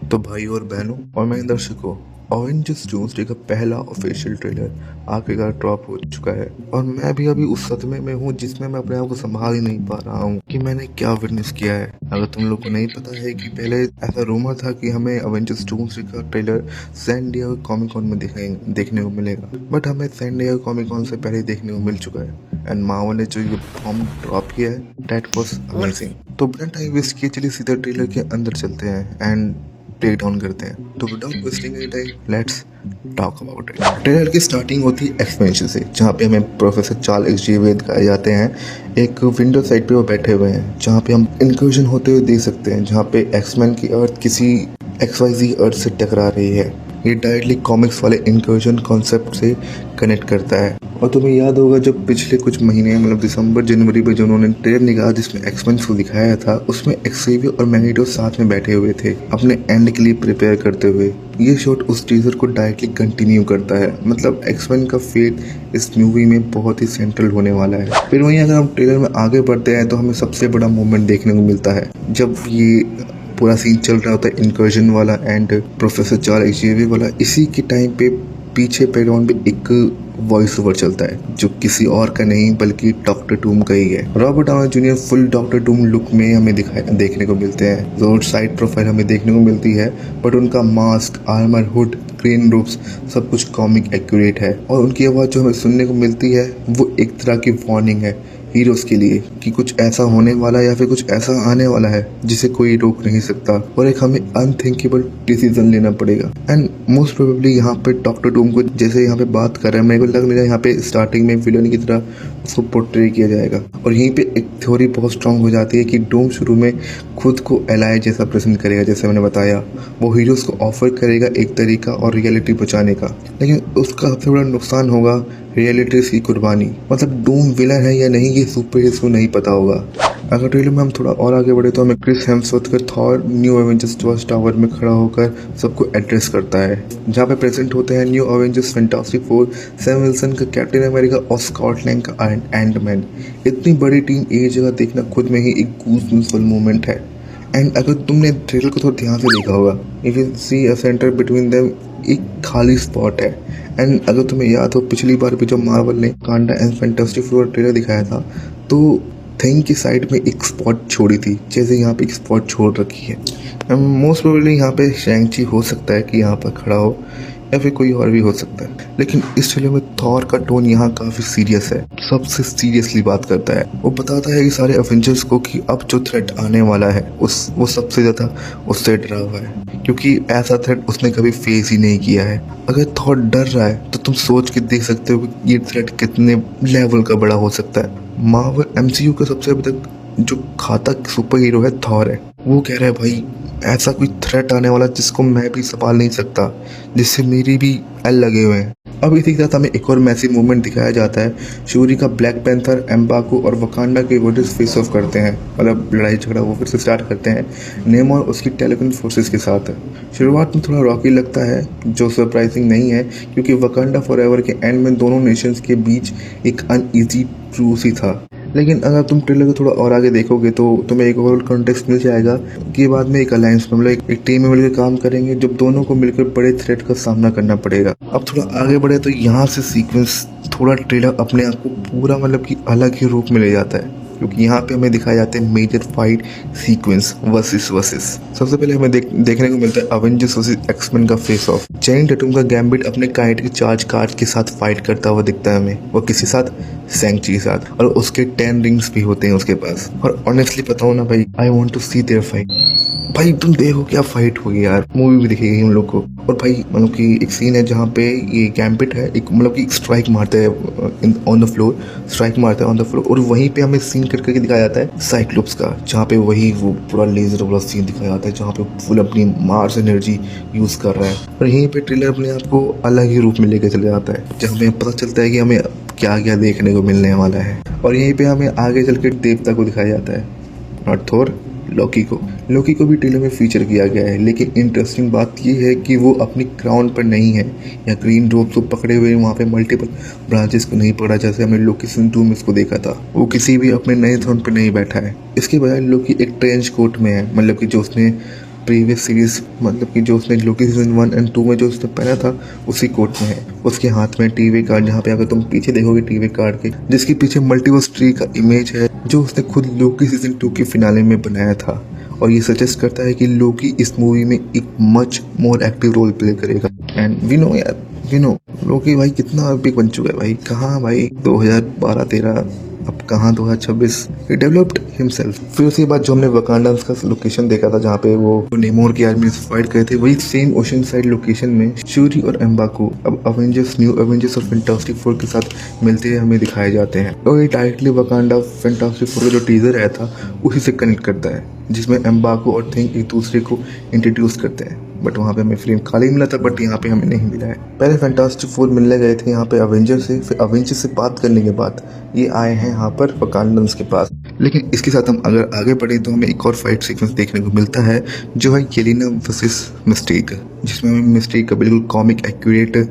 तो भाई और बहनों और मेरे दर्शकों, अवेंजर्स डूम्सडे का पहला ऑफिशियल ट्रेलर आखिरकार ड्रॉप हो चुका है और मैं भी अभी उस सदमे में हूँ जिसमें मैं अपने आप को संभाल ही नहीं पा रहा हूँ कि मैंने क्या विटनेस किया है। अगर तुम लोग को नहीं पता है कि पहले ऐसा रूमर था कि हमें अवेंजर्स डूम्सडे का trailer San Diego comic con में देखने को मिलेगा, बट हमें सैन डिएगो कॉमिक कॉन से पहले देखने को मिल चुका है। एंड मार्वल ने जो ये बॉम्ब ड्रॉप किया है, दैट वाज अमेजिंग। तो बिना टाइम वेस्ट किए चलिए सीधा ट्रेलर के अंदर चलते हैं एंड ब्रेक डाउन करते हैं। तो without wasting any time let's talk about it. Trailer की स्टार्टिंग होती है एक्सपेंशन से, जहाँ पे हमें प्रोफेसर चार्ल्स जेवियर दिखाए जाते हैं। एक विंडो साइड पे वो बैठे हुए हैं जहाँ पे हम इंक्लूजन होते हुए देख सकते हैं, जहाँ पे एक्समैन की अर्थ किसी XYZ अर्थ से टकरा रही है। ये डायरेक्टली कॉमिक्स वाले इंक्लूजन कॉन्सेप्ट से कनेक्ट करता है। और तुम्हें याद होगा जब पिछले कुछ महीने मतलब दिसंबर जनवरी में जो उन्होंने ट्रेलर निकाला जिसमें एक्समैन को दिखाया था, उसमें एक्सेवियर और मैग्नेटो साथ में बैठे हुए थे अपने एंड के लिए प्रिपेयर करते हुए। ये शॉट उस टीजर को डायरेक्टली कंटिन्यू करता है, मतलब एक्समैन का फेट इस मूवी में बहुत ही सेंट्रल होने वाला है। फिर वहीं अगर हम ट्रेलर में आगे बढ़ते हैं तो हमें सबसे बड़ा मोमेंट देखने को मिलता है जब ये पूरा सीन चल रहा होता है इनकर्जन वाला एंड प्रोफेसर चार्ल्स जेवियर वाला। इसी के टाइम पे पीछे बैकग्राउंड में एक वॉइस ओवर चलता है जो किसी और का नहीं बल्कि डॉक्टर डूम का ही है। Robert Downey junior full doctor Doom look में हमें देखने को मिलते हैं। जो साइड प्रोफाइल हमें देखने को मिलती है, बट उनका मास्क, आर्मर, हुड, ग्रीन रूप्स सब कुछ कॉमिक एक्यूरेट है। और उनकी आवाज़ जो हमें सुनने को मिलती है वो एक तरह की वार्निंग है हीरोज के लिए कि कुछ ऐसा होने वाला है या फिर कुछ ऐसा आने वाला है जिसे कोई रोक नहीं सकता और एक हमें अनथिंकेबल डिसीजन लेना पड़ेगा। एंड मोस्ट प्रोबेबली यहाँ पे डॉक्टर डूम को जैसे यहाँ पे बात कर रहे हैं, मेरे को लग नहीं रहा यहाँ पे स्टार्टिंग में विलन की तरह उसको पोर्ट्रे किया जाएगा। और यहीं पे एक थ्योरी बहुत स्ट्रांग हो जाती है कि डूम शुरू में खुद को एलाय जैसा प्रेजेंट करेगा, जैसे मैंने बताया वो हीरोज को ऑफर करेगा एक तरीका और रियलिटी बचाने का, लेकिन उसका सबसे बड़ा नुकसान होगा रियलिटी की कुर्बानी। मतलब डूम विलन है या नहीं ये सुपर हीरोज को नहीं पता होगा। अगर ट्रेलर में हम थोड़ा और आगे बढ़े तो हमें क्रिस हेम्सवर्थ का Thor new Avengers watch tower में खड़ा होकर सबको एड्रेस करता है, जहाँ पे प्रेजेंट होते हैं new Avengers, fantastic four, Sam Wilson का कैप्टन अमेरिका और स्कॉट लैंग का एंटमैन। इतनी बड़ी टीम एक जगह देखना खुद में ही एक गूज़बम्प्स मोमेंट है। एंड अगर तुमने ट्रेलर को थोड़ा ध्यान से देखा होगा, if you see a centre between them एक खाली स्पॉट है। एंड अगर तुम्हें याद हो पिछली बार भी जब मार्वल ने Wanda and fantastic four trailer दिखाया था तो थिंग की साइड में एक स्पॉट छोड़ी थी, जैसे यहाँ पे एक स्पॉट छोड़ रखी है। मोस्ट प्रोबेबली यहाँ पे शैंग-ची हो सकता है कि यहाँ पर खड़ा हो या फिर कोई और भी हो सकता है, लेकिन इस ट्रेलर में थॉर का टोन यहाँ काफ़ी सीरियस है, सबसे सीरियसली बात करता है। वो बताता है कि सारे एवेंजर्स को कि अब जो थ्रेट आने वाला है वो सबसे ज़्यादा उससे डरा हुआ है, क्योंकि ऐसा थ्रेट उसने कभी फेस ही नहीं किया है। अगर थॉर डर रहा है तो तुम सोच के देख सकते हो कि ये थ्रेट कितने लेवल का बड़ा हो सकता है। मार्वल MCU का सबसे अभी तक जो घातक सुपर हीरो है थॉर है। वो कह रहा है भाई ऐसा कोई थ्रेट आने वाला जिसको मैं भी संभाल नहीं सकता, जिससे मेरी भी एल लगे हुए हैं। अब इसी के साथ हमें एक और मैसिव मूवमेंट दिखाया जाता है। शूरी का ब्लैक पैंथर, एम्बाकू और वकांडा के वर्सेस फेस ऑफ करते हैं, मतलब लड़ाई झगड़ा वो फिर से स्टार्ट करते हैं नेमोर उसकी टेलीकन फोर्सेस के साथ। शुरुआत में थोड़ा रॉकी लगता है जो सरप्राइजिंग नहीं है, क्योंकि वकांडा फॉरएवर के एंड में दोनों नेशंस के बीच एक अनईजी ट्रूस ही था। लेकिन अगर तुम ट्रेलर को थोड़ा और आगे देखोगे तो तुम्हें एक ओवरऑल कॉन्टेक्स्ट मिल जाएगा कि बाद में एक अलायंस में मतलब एक टीम में मिलकर काम करेंगे जब दोनों को मिलकर बड़े थ्रेट का सामना करना पड़ेगा। अब थोड़ा आगे बढ़े तो यहाँ से सीक्वेंस थोड़ा ट्रेलर अपने आप को पूरा मतलब कि अलग ही रूप में ले जाता है, क्योंकि यहाँ पे हमें दिखाया जाता है मेजर फाइट सीक्वेंस वर्सेस। सबसे पहले हमें देखने को मिलता है अवेंजर्स वर्सेस एक्समैन का फेस ऑफ। चैनिंग टैटूम का गैम्बिट अपने काइनेटिक चार्ज कार्ड के साथ फाइट करता हुआ दिखता है हमें, और किसी साथ शैंग-ची के साथ, और उसके 10 रिंग्स भी होते हैं उसके पास। और ऑनेस्टली बताऊँ ना भाई, I want to see their fight. भाई तुम देखो क्या फाइट होगी यार, मूवी भी दिखेगी हम लोग को। और भाई मतलब कि एक सीन है जहाँ पे ये गैम्बिट है एक मतलब कि स्ट्राइक मारता है ऑन द फ्लोर, स्ट्राइक मारता है ऑन द फ्लोर, और वहीं पे हमें सीन कट करके दिखाया जाता है साइक्लोप्स का, जहाँ पे वही वो पूरा लेजर वाला सीन दिखाया जाता है जहाँ पे फुल अपनी मार्स एनर्जी यूज कर रहा है। और यहीं पे ट्रेलर अपने आप को अलग ही रूप में लेके चले जाता है, जहाँ हमें पता चलता है कि हमें क्या क्या देखने को मिलने वाला है। और यहीं पे हमें आगे चल के देवता को दिखाया जाता है, नॉट थोर, लोकी को भी ट्रेलर में फीचर किया गया है। लेकिन इंटरेस्टिंग बात ये है कि वो अपनी क्राउन पर नहीं है या ग्रीन रोब को पकड़े हुए वहाँ पे मल्टीपल ब्रांचेस को नहीं पकड़ा जैसे हमने लोकी सीजन 2 में इसको देखा था। वो किसी भी अपने नए थ्रोन पर नहीं बैठा है, इसके बजाय लोकी एक ट्रेंच कोट में है, मतलब कि जो उसने प्रीवियस सीरीज मतलब कि जो उसने लोकी सीजन 1 एंड 2 में जो उसने पहना था उसी कोट में है। उसके हाथ में टीवी कार्ड, जहाँ पे अगर तुम पीछे देखोगे टीवी कार्ड के, जिसके पीछे मल्टीवर्स ट्री का इमेज है जो उसने खुद लोकी सीजन 2 के फिनाले में बनाया था। और ये सजेस्ट करता है कि लोकी इस मूवी में एक much more active role play करेगा। एंड वी नो यार, वी नो लोकी भाई कितना बिग बन चुका है भाई। कहाँ भाई 2012-13, अब कहाँ 2026। He developed himself. फिर उसके बाद जो हमने वकांडा का लोकेशन देखा था जहाँ पे वो नेमोर की आर्मी से फाइट करे थे, वही सेम ओशन साइड लोकेशन में शूरी और एम्बाकू अब अवेंजर्स, न्यू अवेंजर्स और फैंटास्टिक फोर के साथ मिलते हुए हमें दिखाए जाते हैं। और ये डायरेक्टली वकांडा फैंटास्टिक फोर का जो टीजर आया था उसी से कनेक्ट करता है, जिसमें एम्बाकू और थिंग एक दूसरे को इंट्रोड्यूस करते हैं। बट वहाँ पे हमें फ्रेम खाली मिला था, बट यहाँ पे हमें नहीं मिला है। पहले फैंटास्टिक फोर मिलने गए थे यहाँ पे अवेंजर से, फिर अवेंजर से बात करने के बाद ये आए हैं यहाँ पर वकांडन्स के पास। लेकिन इसके साथ हम अगर आगे बढ़े तो हमें एक और फाइट सीक्वेंस देखने को मिलता है जो है येलेना वर्सेस मिस्टेक, जिसमें हमें मिस्टेक का बिल्कुल कॉमिक एक्यूरेट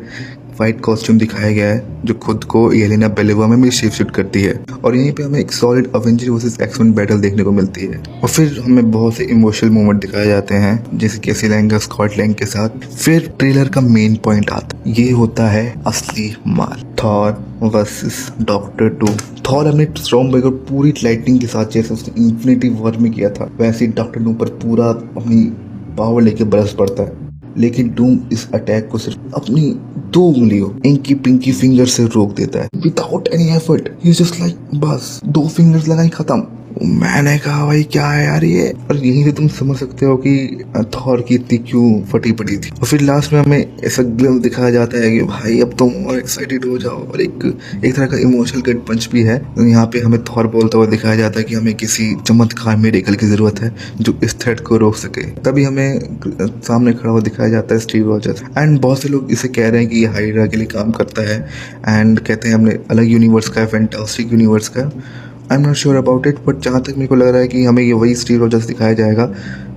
फाइट कॉस्ट्यूम दिखाया गया है जो खुद को येलेना बेलोवा में शेप शूट करती है। और यहीं पे हमें एक solid Avenger versus X Men battle देखने को मिलती है। और फिर हमें बहुत से इमोशनल मोमेंट दिखाए जाते हैं जैसे कैसी लैंग का स्कॉट लैंग के साथ। फिर ट्रेलर का मेन पॉइंट आता है, ये होता है असली माल, Thor versus doctor Doom. Thor अपने स्टॉर्मब्रेकर पूरी लाइटनिंग के साथ जैसे उसने इन्फिनिटी वॉर में किया था वैसे ही डॉक्टर डूम पर पूरा अपनी पावर लेके बरस पड़ता है। लेकिन डूम इस अटैक को सिर्फ अपनी 2 उंगलियों इंकी पिंकी फिंगर से रोक देता है विदाउट एनी एफर्ट। ही जस्ट लाइक बस 2 फिंगर्स लगाई खत्म। मैंने कहा भाई क्या है यार ये। और यहीं से तुम समझ सकते हो कि थॉर की इतनी क्यों फटी पड़ी थी। और फिर लास्ट में हमें ऐसा ग्लिम्स दिखाया जाता है कि भाई अब तुम और एक्साइटेड हो जाओ। और एक तरह का इमोशनल गट पंच भी है। तो यहाँ पे हमें थॉर बोलता हुआ दिखाया जाता है कि हमें किसी चमत्कार मेडिकल की जरूरत है जो इस थ्रेट को रोक सके। तभी हमें सामने खड़ा हुआ दिखाया जाता है स्टीव रॉजर्स। एंड बहुत से लोग इसे कह रहे हैं कि ये हाइड्रा के लिए काम करता है एंड कहते हैं हमने अलग यूनिवर्स का है, फैंटास्टिक यूनिवर्स का। I am not sure about it, but जहाँ तक मेरे को लग रहा है कि हमें ये वही स्टीव रॉजर्स दिखाया जाएगा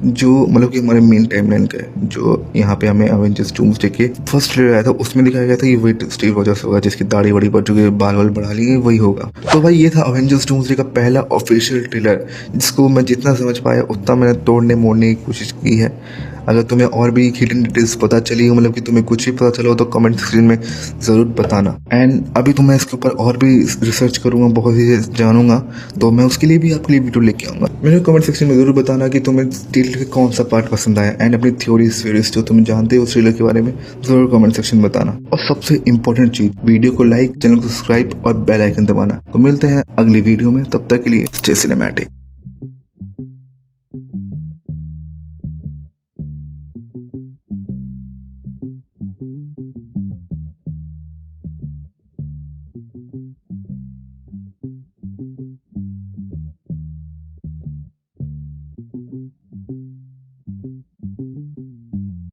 जो मतलब कि हमारे मेन टाइमलाइन का है। जो यहाँ पे हमें अवेंजर्स डूम्सडे के फर्स्ट ट्रेलर आया था उसमें दिखाया गया था कि वही स्टीव रॉजर्स होगा, जिसकी दाढ़ी बड़ी बढ़ चुकी है, बाल वाल बढ़ा लिए, वही होगा। तो भाई ये था अवेंजर्स डूम्सडे का पहला ऑफिशियल ट्रेलर, जिसको मैं जितना समझ पाया उतना मैंने तोड़ने मोड़ने की कोशिश की है। अगर तुम्हें और भी हिडन डिटेल्स पता चली हो, मतलब कि तुम्हें कुछ भी पता चला हो, तो कमेंट सेक्शन में ज़रूर बताना। एंड अभी तो मैं इसके ऊपर और भी रिसर्च करूँगा, बहुत ही जानूंगा, तो मैं उसके लिए भी आपके लिए वीडियो लेके आऊँगा। मेरे कमेंट सेक्शन में ज़रूर बताना कि तुम्हें ट्रेलर के कौन सा पार्ट पसंद आया। एंड अपनी थ्योरीज जो तुम जानते हो उस ट्रेलर के बारे में ज़रूर कमेंट सेक्शन में बताना। और सबसे इंपॉर्टेंट चीज़, वीडियो को लाइक, चैनल को सब्सक्राइब और बेल आइकन दबाना। तो मिलते हैं अगली वीडियो में, तब तक के लिए स्टे सिनेमैटिक।